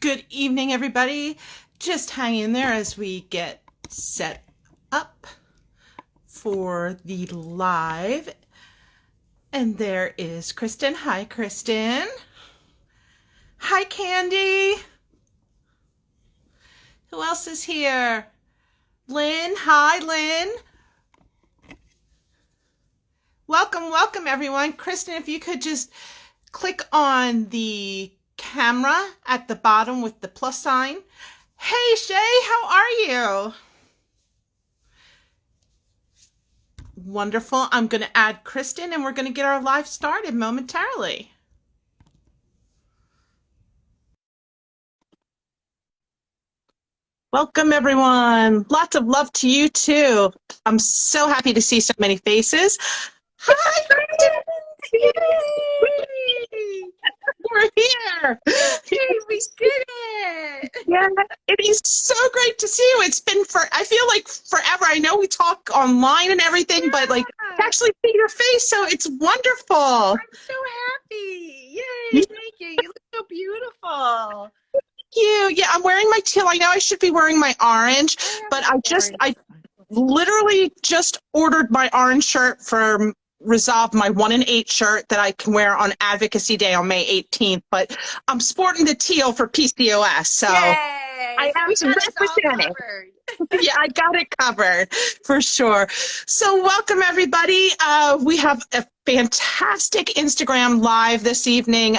Good evening, everybody. Just hang in there as we get set up for the live. And there is Kristen. Hi, Kristen. Hi, Candy. Who else is here? Lynn. Hi, Lynn. Welcome, everyone. Kristen, if you could just click on the camera at the bottom with the plus sign. Hey, Shay, how are you? Wonderful. I'm going to add Kristen and we're going to get our live started momentarily. Welcome, everyone. Lots of love to you, too. I'm so happy to see so many faces. Hi, Kristen. Yay! We're here. Yay, we did it. Yeah, it is so great to see you. It's been I feel like forever. I know we talk online and everything, but like to actually see your face, so it's wonderful. I'm so happy. Yay, thank you. You look so beautiful. Yeah, I'm wearing my teal. I know I should be wearing my orange, but I literally just ordered my orange shirt for Resolve, my 1 in 8 shirt that I can wear on Advocacy Day on May 18th, but I'm sporting the teal for PCOS, so Yay. I am representing. Yeah, I got it covered for sure. So welcome, everybody. We have a fantastic Instagram live this evening.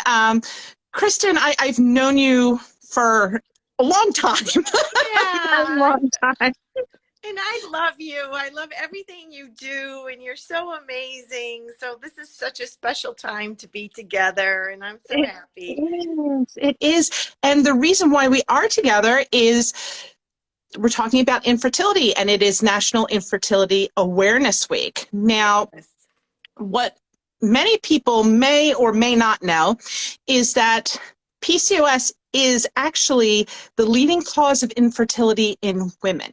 Kristen, I've known you for a long time. Yeah. A long time. And I love you. I love everything you do, and you're so amazing. So this is such a special time to be together, and I'm so happy. It is. And the reason why we are together is we're talking about infertility, and it is National Infertility Awareness Week. Now, what many people may or may not know is that PCOS is actually the leading cause of infertility in women.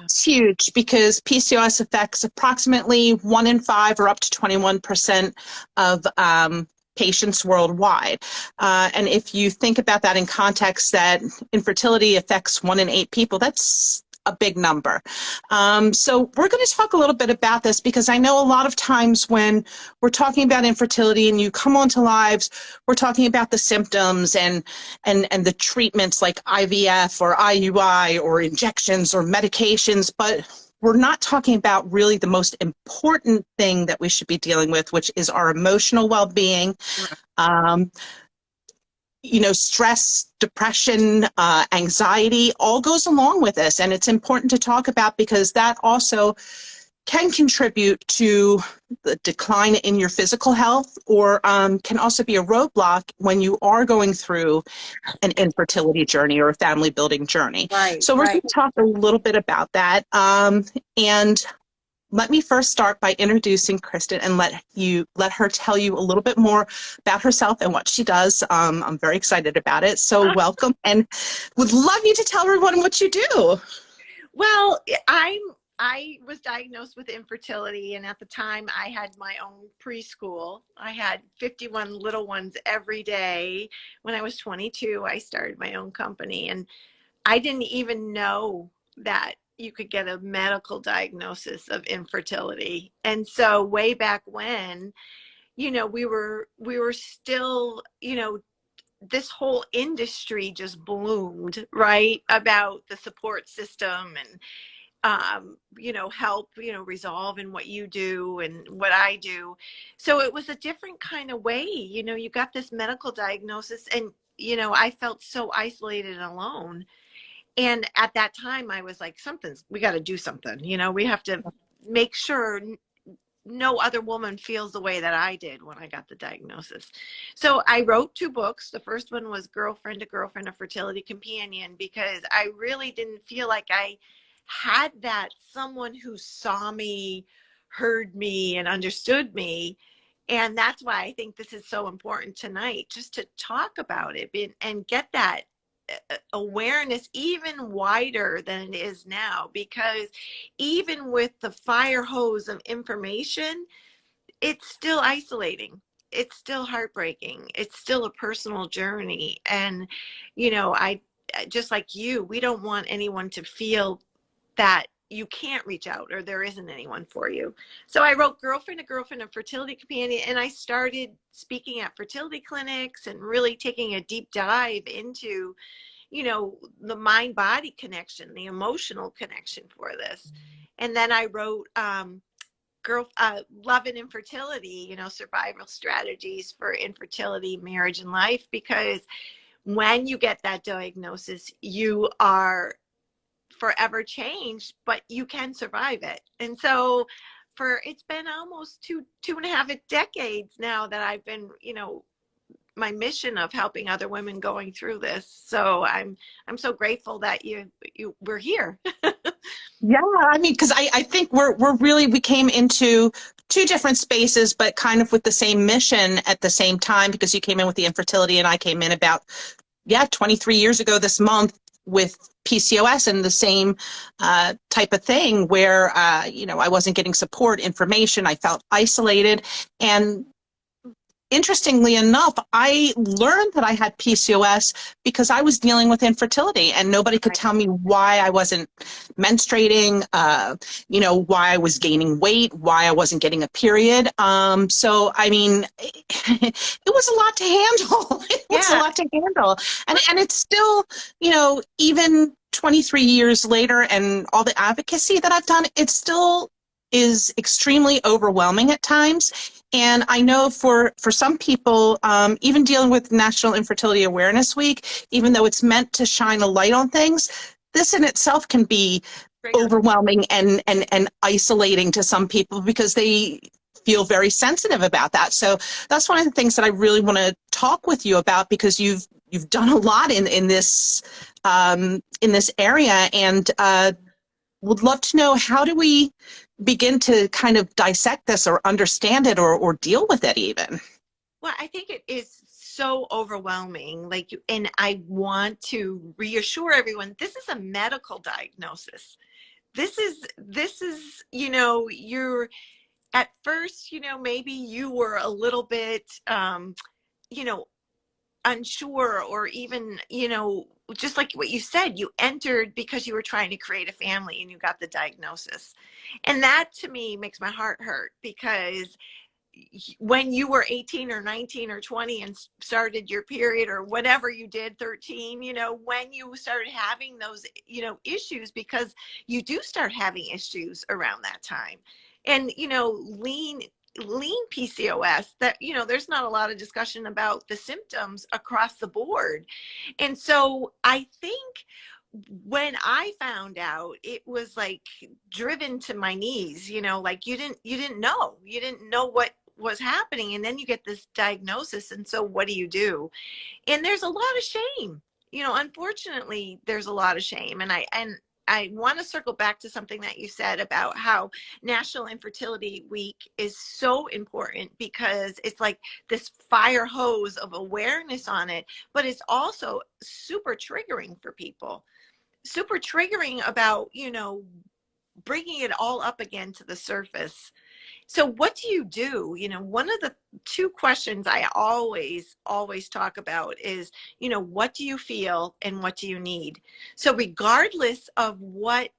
That's huge because PCOS affects approximately 1 in 5 or up to 21% of patients worldwide. And if you think about that in context that infertility affects 1 in 8 people, that's a big number. So we're going to talk a little bit about this because I know a lot of times when we're talking about infertility and you come onto lives, we're talking about the symptoms and the treatments like IVF or IUI or injections or medications, but we're not talking about really the most important thing that we should be dealing with, which is our emotional well-being. You know, stress, depression, anxiety, all goes along with this. And it's important to talk about because that also can contribute to the decline in your physical health or can also be a roadblock when you are going through an infertility journey or a family building journey. So we're going to talk a little bit about that. And let me first start by introducing Kristen and let her tell you a little bit more about herself and what she does. I'm very excited about it. So welcome, and would love you to tell everyone what you do. Well, I was diagnosed with infertility, and at the time I had my own preschool. I had 51 little ones every day. When I was 22, I started my own company, and I didn't even know that you could get a medical diagnosis of infertility. And so way back when, you know, we were still, you know, this whole industry just bloomed, right? About the support system and you know, help, you know, resolve in what you do and what I do. So it was a different kind of way. You know, you got this medical diagnosis and, you know, I felt so isolated and alone. And at that time I was like, we got to do something, you know, we have to make sure no other woman feels the way that I did when I got the diagnosis. So I wrote 2 books. The first one was Girlfriend to Girlfriend, a Fertility Companion, because I really didn't feel like I had that someone who saw me, heard me, and understood me. And that's why I think this is so important tonight, just to talk about it and get that awareness even wider than it is now, because even with the fire hose of information, it's still isolating. it's still heartbreaking. It's still a personal journey. And, I just like you, we don't want anyone to feel that you can't reach out or there isn't anyone for you. So I wrote Girlfriend to Girlfriend, a fertility companion, and I started speaking at fertility clinics and really taking a deep dive into, the mind body connection, the emotional connection for this. And then I wrote Love and Infertility, survival strategies for infertility, marriage, and life, because when you get that diagnosis, you are forever changed, but you can survive it. And so it's been almost two and a half decades now that I've been, my mission of helping other women going through this. So I'm so grateful that we're here. Yeah, I mean, because I think we came into two different spaces, but kind of with the same mission at the same time, because you came in with the infertility and I came in about 23 years ago this month with PCOS, and the same type of thing where, I wasn't getting support, information, I felt isolated. And interestingly enough, I learned that I had PCOS because I was dealing with infertility and nobody could tell me why I wasn't menstruating, why I was gaining weight, why I wasn't getting a period. So, I mean, it was a lot to handle. It was a lot to handle. And it's still, even 23 years later and all the advocacy that I've done, it still is extremely overwhelming at times. And I know for some people, even dealing with National Infertility Awareness Week, even though it's meant to shine a light on things, this in itself can be overwhelming and isolating to some people because they feel very sensitive about that. So that's one of the things that I really want to talk with you about, because you've done a lot in this area, and would love to know, how do we begin to kind of dissect this or understand it or deal with it even? Well, I think it is so overwhelming. And I want to reassure everyone, this is a medical diagnosis. This is, you're at first, maybe you were a little bit, unsure, or even, just like what you said, you entered because you were trying to create a family and you got the diagnosis. And that to me makes my heart hurt, because when you were 18 or 19 or 20 and started your period, or whatever you did, 13, when you started having those, issues, because you do start having issues around that time. And, lean PCOS, that, there's not a lot of discussion about the symptoms across the board. And so I think when I found out, it was like driven to my knees, like you didn't know what was happening. And then you get this diagnosis. And so what do? And there's a lot of shame, unfortunately, there's a lot of shame. And I want to circle back to something that you said about how National Infertility Week is so important, because it's like this fire hose of awareness on it, but it's also super triggering for people, super triggering about, bringing it all up again to the surface. So what do you do? One of the two questions I always talk about is, what do you feel and what do you need? So regardless of what,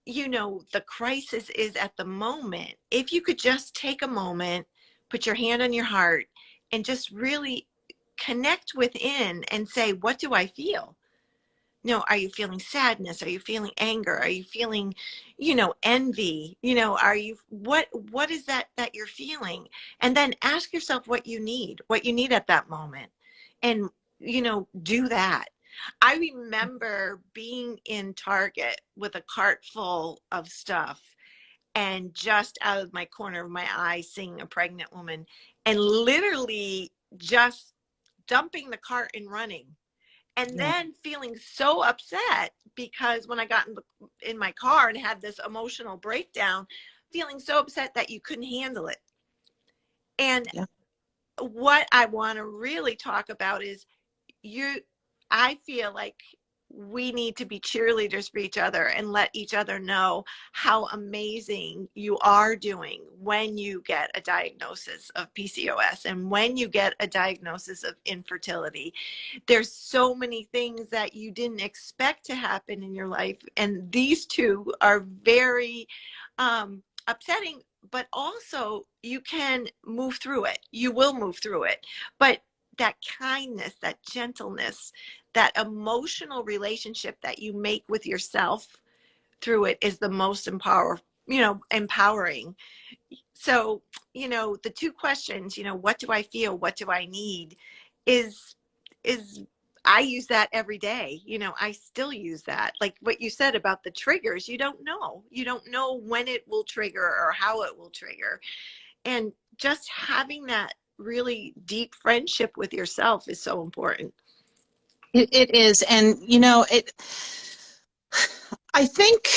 the crisis is at the moment, if you could just take a moment, put your hand on your heart, and just really connect within and say, what do I feel? Are you feeling sadness? Are you feeling anger? Are you feeling, envy? What is that you're feeling? And then ask yourself what you need at that moment. And, do that. I remember being in Target with a cart full of stuff, and just out of my corner of my eye, seeing a pregnant woman, and literally just dumping the cart and running. And then feeling so upset, because when I got in my car and had this emotional breakdown, feeling so upset that you couldn't handle it. And what I want to really talk about is I feel like we need to be cheerleaders for each other and let each other know how amazing you are doing when you get a diagnosis of PCOS and when you get a diagnosis of infertility. There's so many things that you didn't expect to happen in your life, and these two are very upsetting, but also you can move through it. You will move through it. But that kindness, that gentleness, that emotional relationship that you make with yourself through it is the most empowering. So, the two questions, what do I feel? What do I need? Is I use that every day. I still use that. Like what you said about the triggers, you don't know. You don't know when it will trigger or how it will trigger. And just having that really deep friendship with yourself is so important. It is. And, I think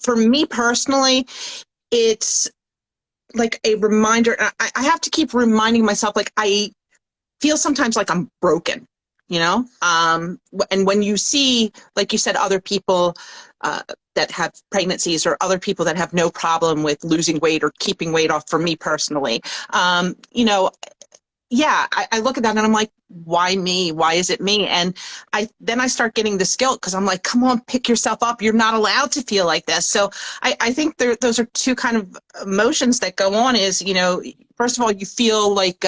for me personally, it's like a reminder. I have to keep reminding myself, like, I feel sometimes like I'm broken, and when you see, like you said, other people that have pregnancies or other people that have no problem with losing weight or keeping weight off, for me personally, yeah, I look at that and I'm like, why me? Why is it me? And then I start getting this guilt because I'm like, come on, pick yourself up. You're not allowed to feel like this. So I think those are two kind of emotions that go on is, first of all, you feel like,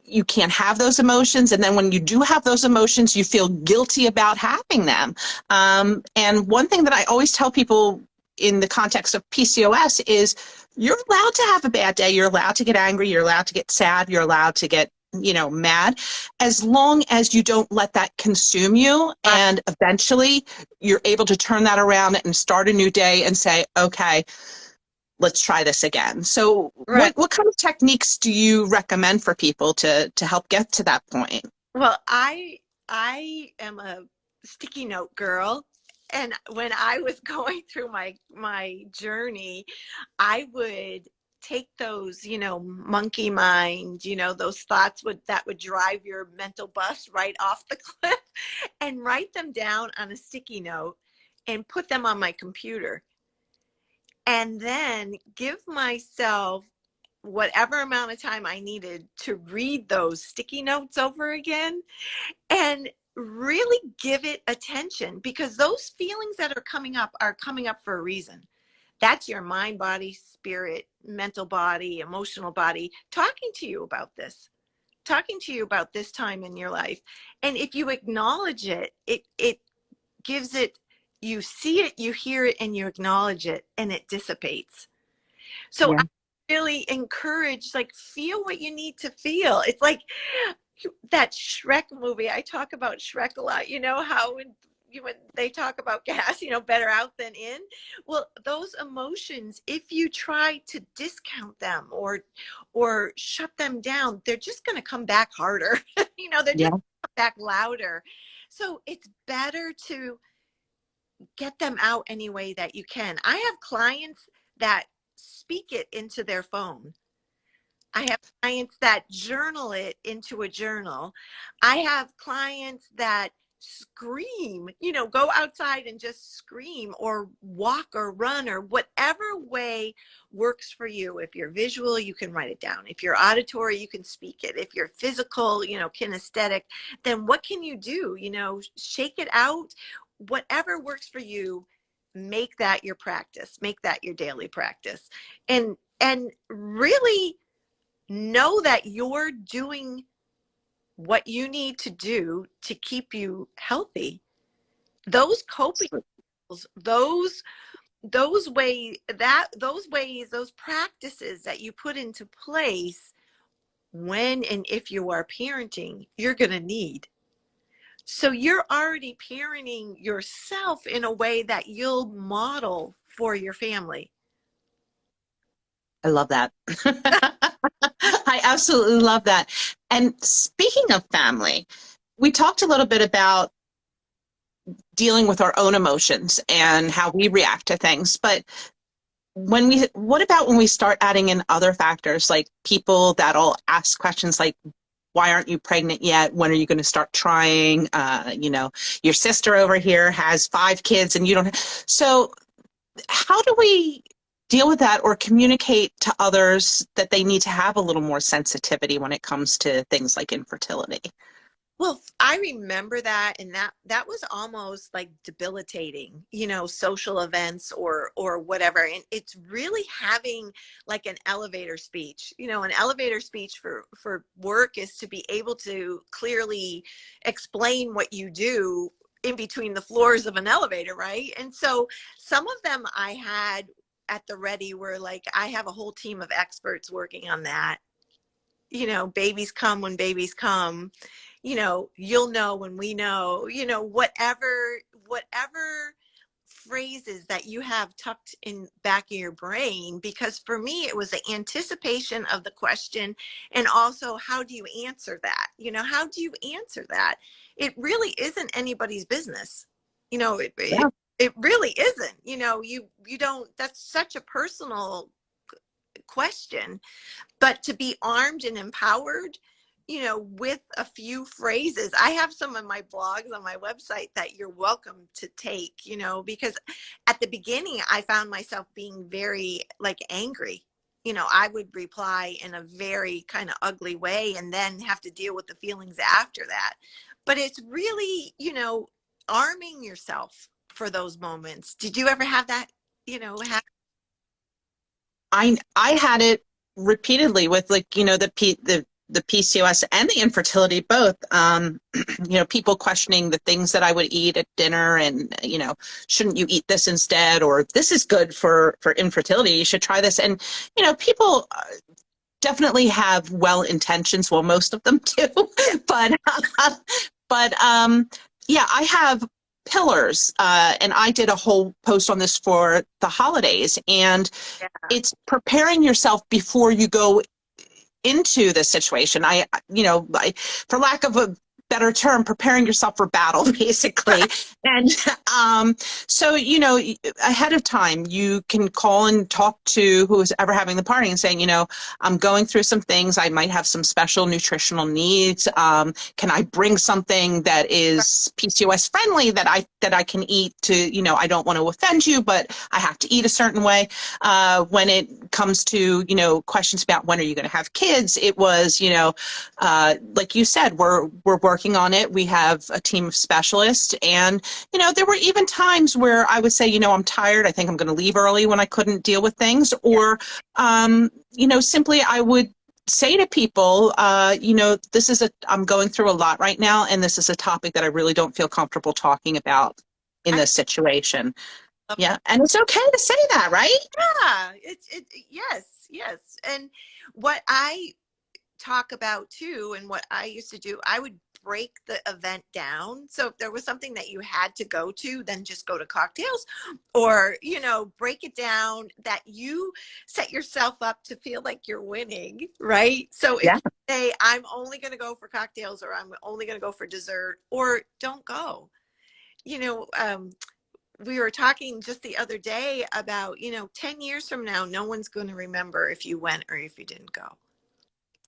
you can't have those emotions. And then when you do have those emotions, you feel guilty about having them. And one thing that I always tell people in the context of PCOS is you're allowed to have a bad day. You're allowed to get angry. You're allowed to get sad. You're allowed to get, mad, as long as you don't let that consume you. And eventually you're able to turn that around and start a new day and say, okay, let's try this again. So Right. what kind of techniques do you recommend for people to help get to that point? Well, I am a sticky note girl. And when I was going through my journey, I would take those, monkey mind, those thoughts that would drive your mental bus right off the cliff and write them down on a sticky note and put them on my computer. And then give myself whatever amount of time I needed to read those sticky notes over again and really give it attention, because those feelings that are coming up for a reason. That's your mind, body, spirit, mental body, emotional body talking to you about this time in your life. And if you acknowledge it, it gives it, you see it, you hear it, and you acknowledge it, and it dissipates. So Yeah. I really encourage, like, feel what you need to feel. It's like that Shrek movie. I talk about Shrek a lot. How when they talk about gas, better out than in. Well, those emotions, if you try to discount them or shut them down, they're just going to come back harder. They're just Yeah. come back louder. So it's better to get them out any way that you can. I have clients that speak it into their phone. I have clients that journal it into a journal. I have clients that scream, go outside and just scream or walk or run or whatever way works for you. If you're visual, you can write it down. If you're auditory, you can speak it. If you're physical, kinesthetic, then what can you do? Shake it out. Whatever works for you, make that your practice. Make that your daily practice. And really know that you're doing what you need to do to keep you healthy. Those coping skills, those practices that you put into place when and if you are parenting, you're going to need. So you're already parenting yourself in a way that you'll model for your family. I love that. I absolutely love that. And speaking of family, we talked a little bit about dealing with our own emotions and how we react to things. But what about when we start adding in other factors, like people that'll ask questions like, why aren't you pregnant yet? When are you going to start trying? You know, your sister over here has 5 kids and you don't. So how do we deal with that or communicate to others that they need to have a little more sensitivity when it comes to things like infertility? Well, I remember that, and that was almost like debilitating, you know, social events or whatever. And it's really having like an elevator speech. You know, an elevator speech for work is to be able to clearly explain what you do in between the floors of an elevator, right? And so some of them I had at the ready were like, I have a whole team of experts working on that. You know, babies come when babies come. You know, you'll know when we know, you know, whatever phrases that you have tucked in back of your brain. Because for me, it was the anticipation of the question, and also how do you answer that? You know, how do you answer that? It really isn't anybody's business. You know, Yeah. it really isn't. You know, you don't, that's such a personal question. But to be armed and empowered, you know, with a few phrases. I have some of my blogs on my website that you're welcome to take, you know, because at the beginning I found myself being very like angry. You know, I would reply in a very kind of ugly way and then have to deal with the feelings after that. But it's really, you know, arming yourself for those moments. Did you ever have that, you know, I had it repeatedly with, like, you know, the PCOS and the infertility both. You know, people questioning the things that I would eat at dinner, and, you know, shouldn't you eat this instead, or this is good for infertility, you should try this. And, you know, people definitely have well intentions. Well, most of them do, but yeah, I have pillars, and I did a whole post on this for the holidays, and yeah. it's preparing yourself before you go into the situation. You know, for lack of a better term, preparing yourself for battle, basically. And so, you know, ahead of time, you can call and talk to who's ever having the party and saying, you know, I'm going through some things. I might have some special nutritional needs. Can I bring something that is PCOS friendly that I can eat to, you know, I don't want to offend you, but I have to eat a certain way. When it comes to, you know, questions about when are you going to have kids, it was, you know, like you said, we're working on it. We have a team of specialists, and, you know, there were even times where I would say, you know, I'm tired. I think I'm going to leave early when I couldn't deal with things, or, you know, simply I would say to people, you know, I'm going through a lot right now, and this is a topic that I really don't feel comfortable talking about in this situation. Yeah. And it's okay to say that, right? Yeah, yes. And what I talk about too, and what I used to do, I would break the event down. So if there was something that you had to go to, then just go to cocktails, or, you know, break it down that you set yourself up to feel like you're winning, right? So if Yeah. you say, I'm only going to go for cocktails, or I'm only going to go for dessert, or don't go, you know, we were talking just the other day about, you know, 10 years from now, no one's going to remember if you went or if you didn't go.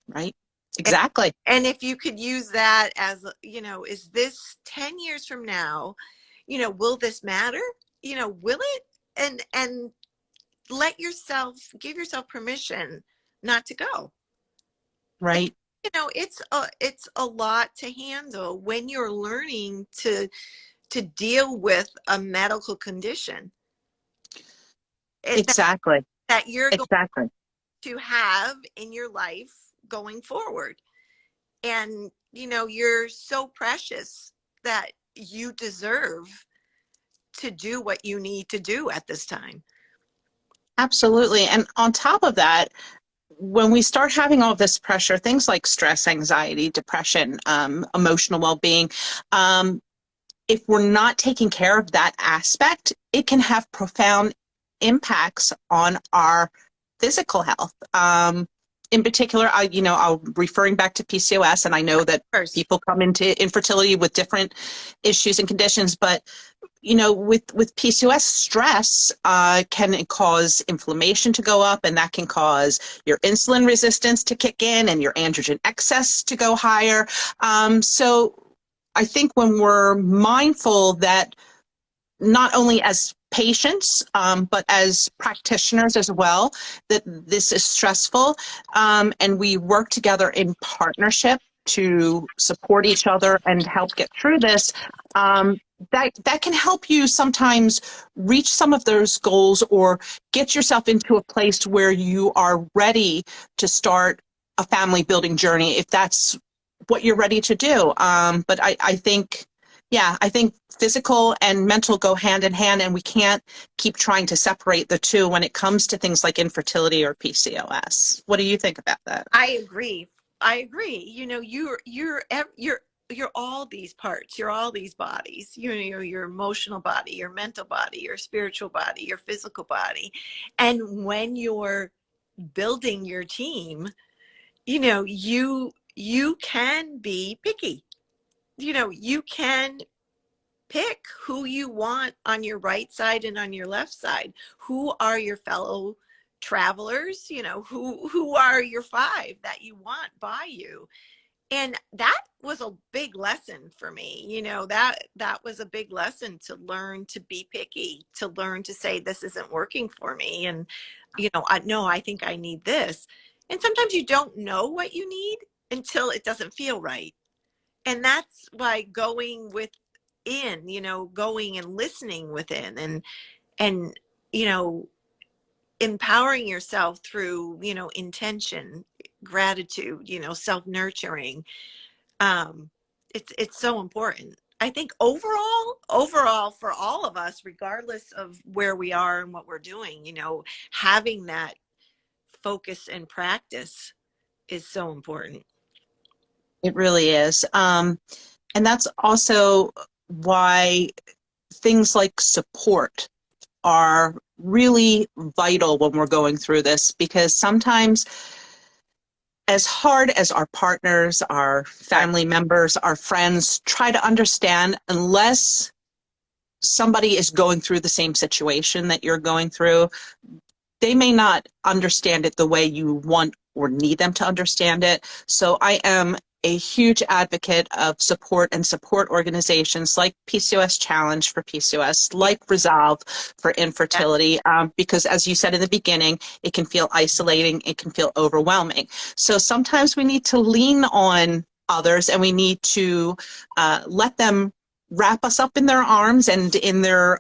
Right. Exactly. And if you could use that as, you know, is this 10 years from now, you know, will this matter? You know, will it? And give yourself permission not to go. Right. You know, it's a lot to handle when you're learning to deal with a medical condition. Exactly. That you're going Exactly. to have in your life going forward. And, you know, you're so precious that you deserve to do what you need to do at this time. Absolutely. And on top of that, when we start having all this pressure, things like stress, anxiety, depression, emotional well-being, if we're not taking care of that aspect, it can have profound impacts on our physical health. In particular, I'll referring back to PCOS, and I know that people come into infertility with different issues and conditions, but with PCOS, stress can cause inflammation to go up, and that can cause your insulin resistance to kick in and your androgen excess to go higher. So I think when we're mindful that not only as patients, but as practitioners as well, that this is stressful, and we work together in partnership to support each other and help get through this, that can help you sometimes reach some of those goals or get yourself into a place where you are ready to start a family building journey, if that's what you're ready to do. But I think, yeah, I think physical and mental go hand in hand, and we can't keep trying to separate the two when it comes to things like infertility or PCOS. What do you think about that? I agree. I agree. You're all these parts. You're all these bodies. Your emotional body, your mental body, your spiritual body, your physical body. And when you're building your team, you can be picky. You can pick who you want on your right side and on your left side. Who are your fellow travelers? Who are your five that you want by you? And that was a big lesson for me. That was a big lesson, to learn to be picky, to learn to say, this isn't working for me. And, I think I need this. And sometimes you don't know what you need until it doesn't feel right. And that's why going going and listening within, and, empowering yourself through, intention, gratitude, self-nurturing. It's so important. I think overall for all of us, regardless of where we are and what we're doing, having that focus and practice is so important. It really is. And that's also why things like support are really vital when we're going through this, because sometimes, as hard as our partners, our family members, our friends try to understand, unless somebody is going through the same situation that you're going through, they may not understand it the way you want or need them to understand it. So I am a huge advocate of support and support organizations like PCOS Challenge for PCOS, like Resolve for infertility, because as you said in the beginning, it can feel isolating, it can feel overwhelming. So sometimes we need to lean on others, and we need to let them wrap us up in their arms and in their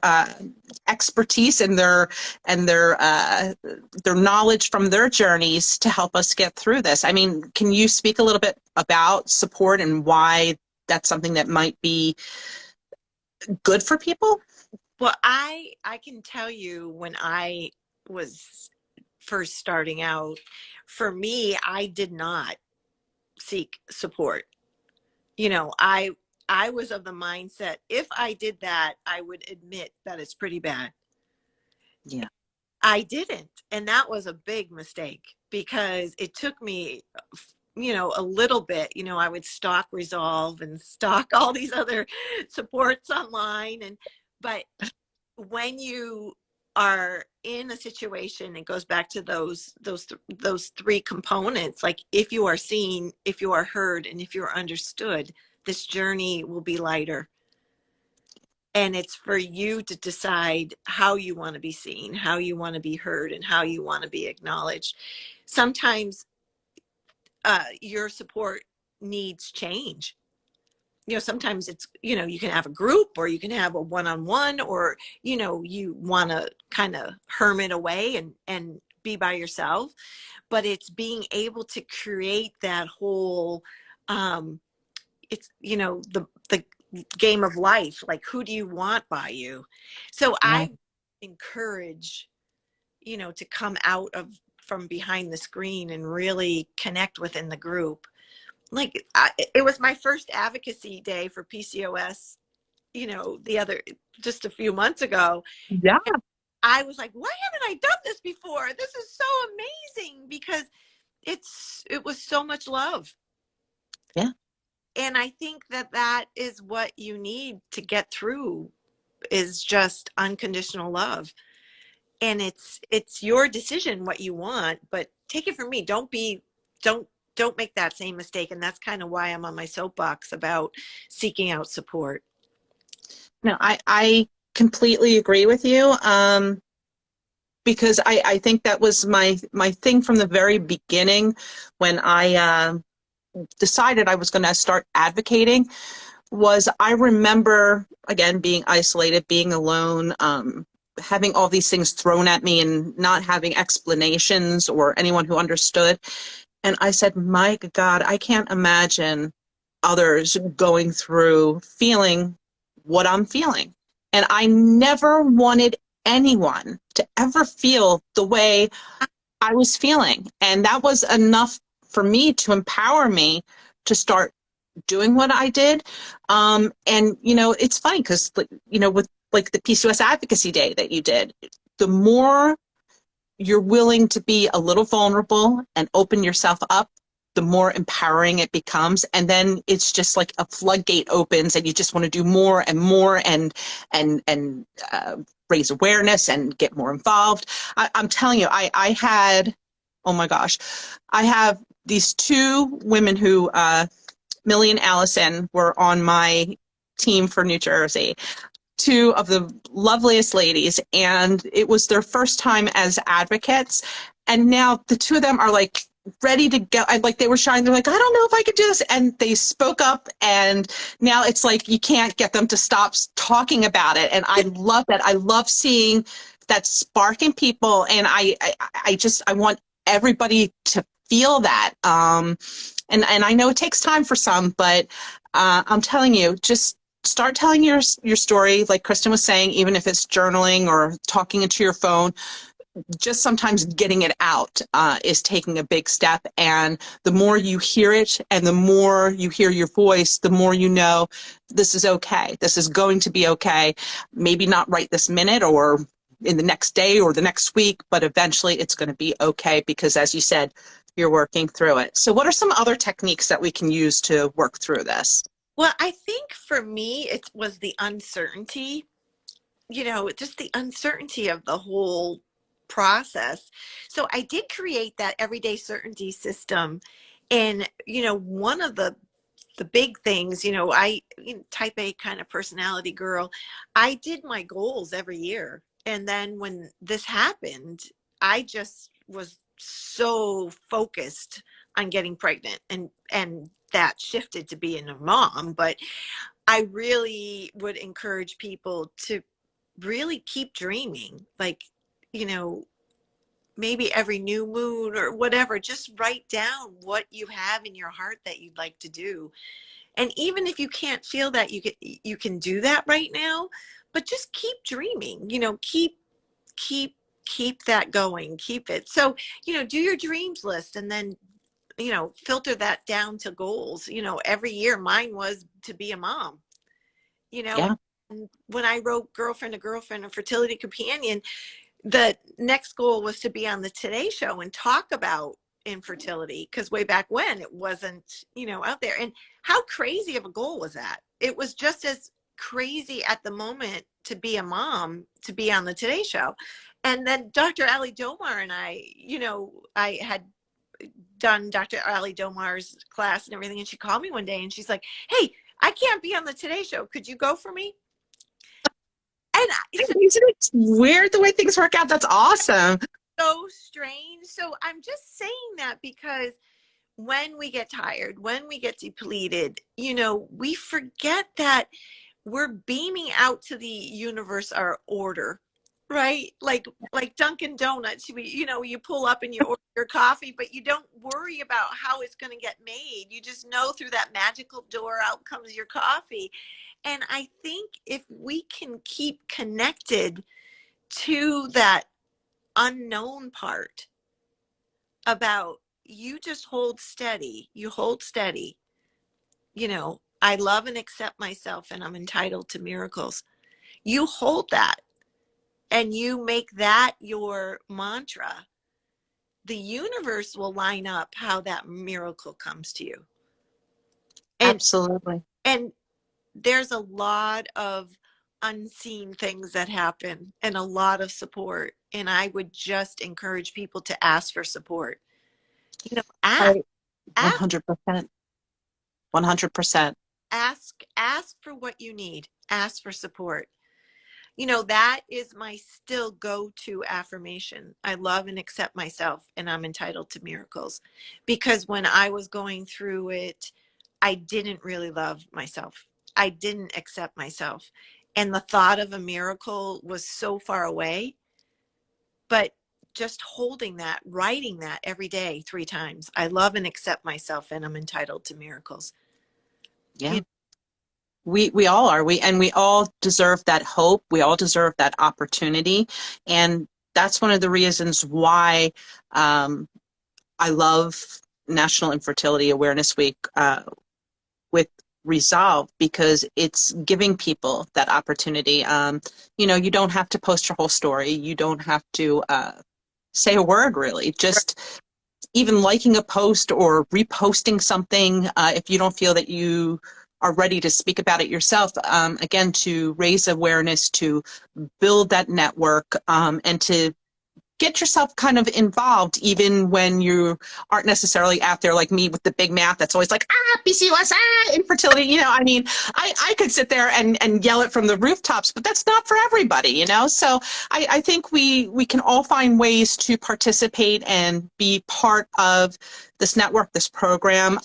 expertise and their knowledge from their journeys to help us get through this. I mean, can you speak a little bit about support and why that's something that might be good for people? Well, I can tell you, when I was first starting out, for me, I did not seek support. I was of the mindset, if I did that, I would admit that it's pretty bad. Yeah. I didn't. And that was a big mistake, because it took me, a little bit, I would stalk Resolve and stalk all these other supports online. But when you are in a situation, it goes back to those three components. Like, if you are seen, if you are heard, and if you're understood, this journey will be lighter. And it's for you to decide how you want to be seen, how you want to be heard, and how you want to be acknowledged. Sometimes your support needs change. Sometimes it's, you can have a group, or you can have a one-on-one, or, you want to kind of hermit away and be by yourself. But it's being able to create that whole, it's, the game of life. Like, who do you want by you? So I encourage, to come out from behind the screen and really connect within the group. Like, it was my first advocacy day for PCOS, just a few months ago. Yeah. And I was like, why haven't I done this before? This is so amazing, because it was so much love. Yeah. And I think that is what you need to get through is just unconditional love. And it's your decision what you want, but take it from me. Don't make that same mistake. And that's kind of why I'm on my soapbox about seeking out support. No, I completely agree with you. Because I think that was my thing from the very beginning when I decided I was going to start advocating. Was I remember, again, being isolated, being alone, having all these things thrown at me and not having explanations or anyone who understood. And I said, my God, I can't imagine others going through feeling what I'm feeling. And I never wanted anyone to ever feel the way I was feeling. And that was enough for me to empower me to start doing what I did. And, you know, it's funny because, you know, with like the PCOS Advocacy Day that you did, the more you're willing to be a little vulnerable and open yourself up, the more empowering it becomes. And then it's just like a floodgate opens and you just want to do more and more and raise awareness and get more involved. I'm telling you, I had, oh my gosh, I have these two women who, Millie and Allison, were on my team for New Jersey. Two of the loveliest ladies, and it was their first time as advocates. And now the two of them are like ready to go. Like they were shy. They're like, I don't know if I could do this. And they spoke up, and now it's like you can't get them to stop talking about it. And I love that. I love seeing that spark in people. And I want everybody to feel that. And I know it takes time for some, but I'm telling you, just start telling your story, like Kristen was saying, even if it's journaling or talking into your phone. Just sometimes getting it out is taking a big step. And the more you hear it and the more you hear your voice, the more you know this is okay. This is going to be okay. Maybe not right this minute or in the next day or the next week, but eventually it's going to be okay because, as you said, you're working through it. So what are some other techniques that we can use to work through this? Well, I think for me, it was the uncertainty, you know, just the uncertainty of the whole process. So I did create that everyday certainty system. And, you know, one of the big things, you know, type A kind of personality girl, I did my goals every year. And then when this happened, I just was so focused on getting pregnant, and that shifted to being a mom. But I really would encourage people to really keep dreaming, like, you know, maybe every new moon or whatever, just write down what you have in your heart that you'd like to do. And even if you can't feel that you can do that right now, but just keep dreaming, you know, keep that going, keep it. So, you know, do your dreams list and then, you know, filter that down to goals. You know, every year mine was to be a mom, you know. Yeah. And when I wrote Girlfriend to Girlfriend, a fertility companion, the next goal was to be on the Today Show and talk about infertility, because way back when it wasn't, you know, out there. And how crazy of a goal was that? It was just as crazy at the moment to be a mom, to be on the Today Show. And then Dr. Ali Domar and I, you know, I had done Dr. Ali Domar's class and everything, and she called me one day and she's like, hey, I can't be on the Today Show, could you go for me? And Isn't it weird the way things work out? That's awesome. so strange. So I'm just saying that because when we get tired, when we get depleted, you know, we forget that we're beaming out to the universe our order, right? Like Dunkin' Donuts, you know, you pull up and you order your coffee, but you don't worry about how it's going to get made. You just know through that magical door out comes your coffee. And I think if we can keep connected to that unknown part about, you just hold steady, you hold steady, you know, I love and accept myself and I'm entitled to miracles. You hold that and you make that your mantra, the universe will line up how that miracle comes to you. And Absolutely. and there's a lot of unseen things that happen and a lot of support. And I would just encourage people to ask for support. You know, Right. ask, 100%. 100%. ask for what you need. Ask for support. You know, that is my still go-to affirmation. I love and accept myself, and I'm entitled to miracles. Because when I was going through it, I didn't really love myself. I didn't accept myself. And the thought of a miracle was so far away. But just holding that, writing that every day 3 times. I love and accept myself, and I'm entitled to miracles. Yeah. We all are. We all deserve that hope. We all deserve that opportunity. And that's one of the reasons why I love National Infertility Awareness Week with Resolve, because it's giving people that opportunity. You don't have to post your whole story. You don't have to say a word, really. Just even liking a post or reposting something if you don't feel that you are ready to speak about it yourself, again, to raise awareness, to build that network, and to get yourself kind of involved even when you aren't necessarily out there like me with the big mouth that's always like, PCOS, infertility. I could sit there and yell it from the rooftops, but that's not for everybody, So I think we can all find ways to participate and be part of this network, this program.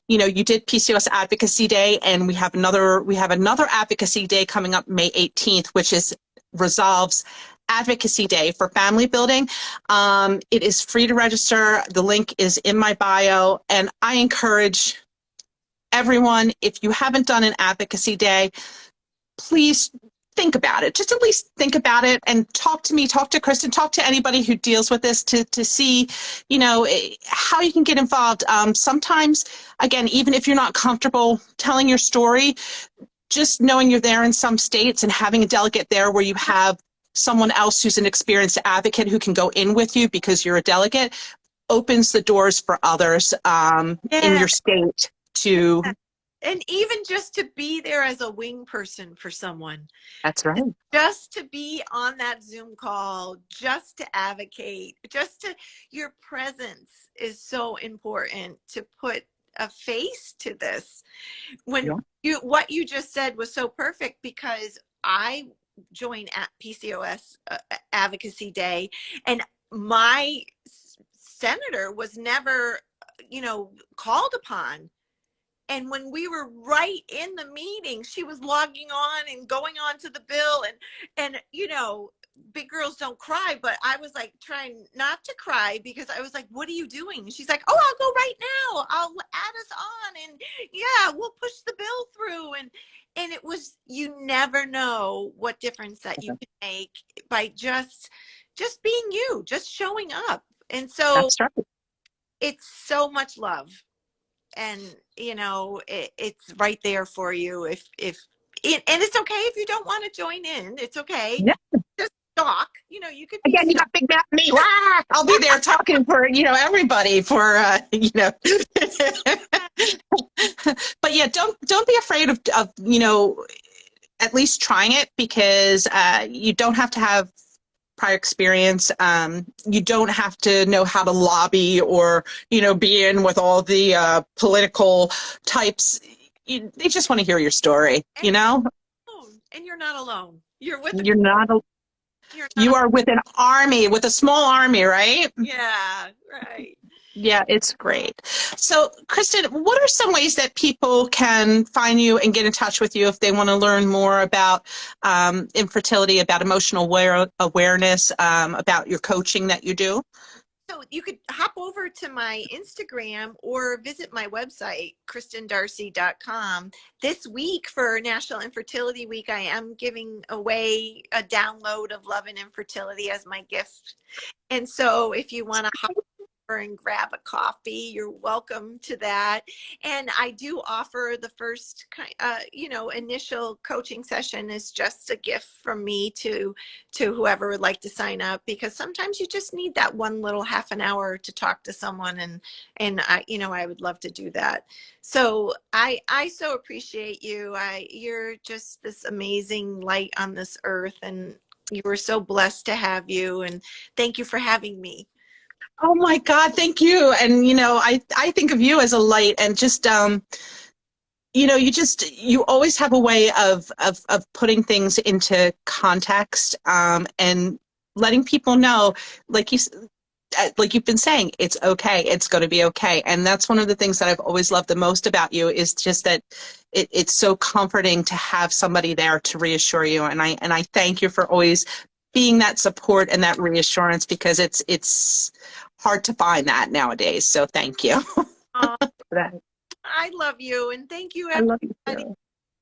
You did PCOS Advocacy Day, and we have another advocacy day coming up May 18th, which is Resolve's Advocacy Day for family building. It is free to register. The link is in my bio, and I encourage everyone, if you haven't done an advocacy day, please think about it. Just at least think about it and talk to me, talk to Kristen, talk to anybody who deals with this to see, how you can get involved. Sometimes, again, even if you're not comfortable telling your story, just knowing you're there in some states and having a delegate there where you have someone else who's an experienced advocate who can go in with you because you're a delegate opens the doors for others in your state to. And even just to be there as a wing person for someone. That's right. Just to be on that Zoom call, just to advocate, your presence is so important to put a face to this. What you just said was so perfect, because I joined at PCOS Advocacy Day, and my senator was never, called upon. And when we were right in the meeting, she was logging on and going on to the bill, and big girls don't cry, but I was like trying not to cry because I was like, what are you doing? And she's like, oh, I'll go right now. I'll add us on, and yeah, we'll push the bill through. And it was, you never know what difference that you can make by just being you, just showing up. And so that's right. It's so much love. And it's right there for you if and it's okay if you don't want to join in. It's okay. Yeah. Just talk. You could again. You got big mouth me. Wah! I'll be there talking for everybody for But yeah, don't be afraid of at least trying it, because you don't have to have prior experience. You don't have to know how to lobby or, be in with all the political types. They just want to hear your story, And you're not alone. You are with an army, with a small army, right? Yeah, right. Yeah, it's great. So, Kristen, what are some ways that people can find you and get in touch with you if they want to learn more about infertility, about emotional awareness, about your coaching that you do? So you could hop over to my Instagram or visit my website, KristenDarcy.com. This week for National Infertility Week, I am giving away a download of Love and Infertility as my gift. And so if you want to hop and grab a coffee, you're welcome to that. And I do offer the first initial coaching session is just a gift from me to whoever would like to sign up, because sometimes you just need that one little half an hour to talk to someone, and I would love to do that. So I so appreciate you. You're just this amazing light on this earth, and you were so blessed to have you, and thank you for having me. Oh my God, thank you. And I think of you as a light, and just you always have a way of putting things into context, and letting people know, like you've been saying, it's okay, it's going to be okay. And that's one of the things that I've always loved the most about you, is just that it's so comforting to have somebody there to reassure you. And I thank you for always being that support and that reassurance, because it's hard to find that nowadays. So thank you. Oh, I love you, and thank you, I love you everybody.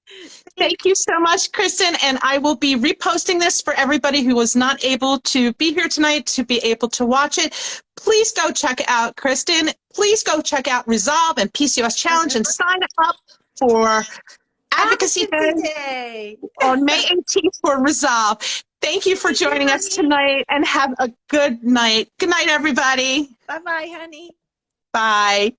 too. Thank you so much, Kristen. And I will be reposting this for everybody who was not able to be here tonight to be able to watch it. Please go check out Kristen. Please go check out Resolve and PCOS Challenge, and sign up for Advocacy Day on May 18th for Resolve. Thank you for joining us tonight, and have a good night. Good night, everybody. Bye-bye, honey. Bye.